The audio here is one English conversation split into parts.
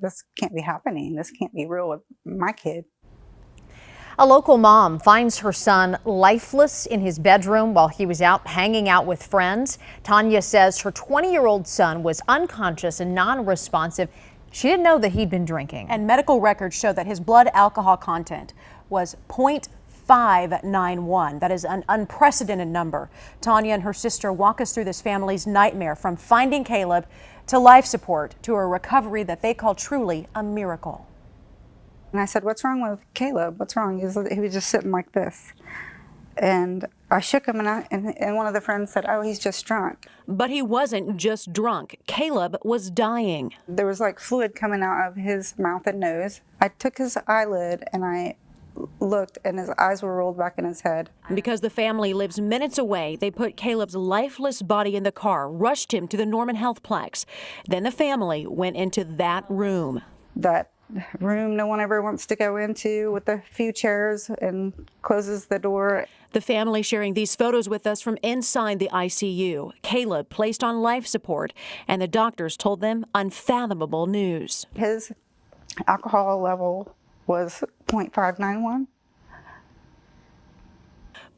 This can't be happening. This can't be real with my kid. A local mom finds her son lifeless in his bedroom while he was out hanging out with friends. Tanya says her 20-year-old son was unconscious and non-responsive. She didn't know that he'd been drinking. And medical records show that his blood alcohol content was 0.591. That is an unprecedented number. Tanya and her sister walk us through this family's nightmare, from finding Caleb to life support to a recovery that they call truly a miracle. And I said, "What's wrong with Caleb? What's wrong?" He was just sitting like this. And I shook him, and one of the friends said, "Oh, he's just drunk." But he wasn't just drunk. Caleb was dying. There was like fluid coming out of his mouth and nose. I took his eyelid and I looked, and his eyes were rolled back in his head. Because the family lives minutes away, they put Caleb's lifeless body in the car, rushed him to the Norman Healthplex. Then the family went into that room. That room no one ever wants to go into, with a few chairs, and closes the door. The family sharing these photos with us from inside the ICU. Caleb placed on life support, and the doctors told them unfathomable news. His alcohol level was 0.591.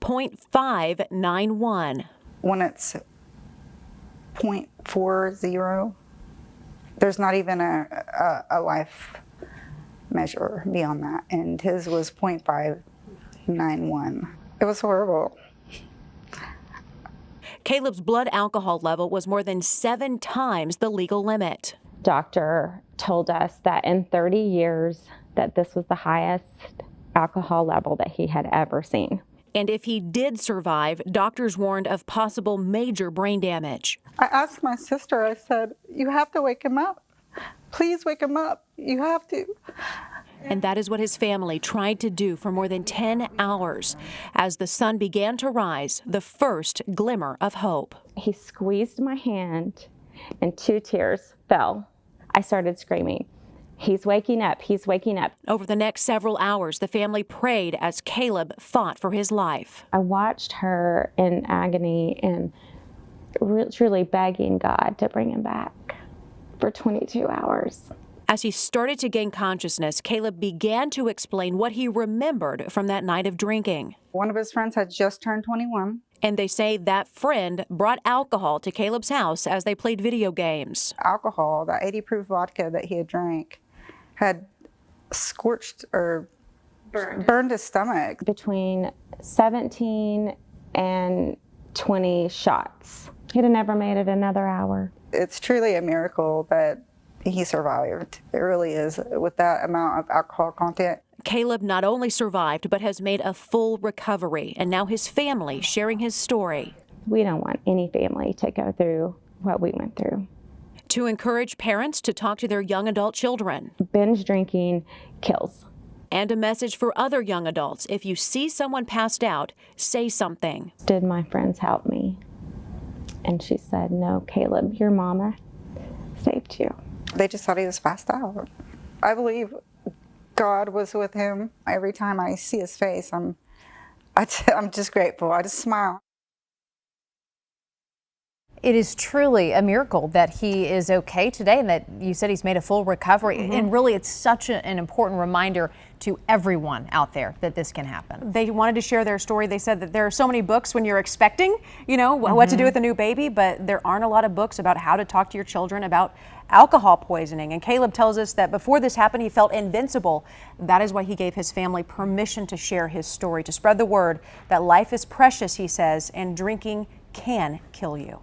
0.591. When it's 0.40, there's not even a life measure beyond that, and his was 0.591. It was horrible. Caleb's blood alcohol level was more than 7 times the legal limit. Doctor told us that in 30 years that this was the highest alcohol level that he had ever seen. And if he did survive, doctors warned of possible major brain damage. I asked my sister, I said, "You have to wake him up. Please wake him up. You have to." And that is what his family tried to do for more than 10 hours. As the sun began to rise, the first glimmer of hope. He squeezed my hand and 2 tears fell. I started screaming, "He's waking up, he's waking up." Over the next several hours, the family prayed as Caleb fought for his life. I watched her in agony and truly begging God to bring him back for 22 hours. As he started to gain consciousness, Caleb began to explain what he remembered from that night of drinking. One of his friends had just turned 21. And they say that friend brought alcohol to Caleb's house as they played video games. Alcohol, that 80 proof vodka that he had drank, had scorched or burned his stomach. Between 17 and 20 shots. He'd have never made it another hour. It's truly a miracle that he survived. It really is, with that amount of alcohol content. Caleb not only survived, but has made a full recovery, and now his family sharing his story. We don't want any family to go through what we went through. To encourage parents to talk to their young adult children. Binge drinking kills. And a message for other young adults: if you see someone passed out, say something. Did my friends help me? And she said, "No, Caleb, your mama saved you." They just thought he was passed out. I believe God was with him. Every time I see his face, I'm just grateful. I just smile. It is truly a miracle that he is okay today, and that you said he's made a full recovery. And really, it's such an important reminder to everyone out there that this can happen. They wanted to share their story. They said that there are so many books when you're expecting, what to do with a new baby, but there aren't a lot of books about how to talk to your children about alcohol poisoning. And Caleb tells us that before this happened, he felt invincible. That is why he gave his family permission to share his story, to spread the word that life is precious, he says, and drinking can kill you.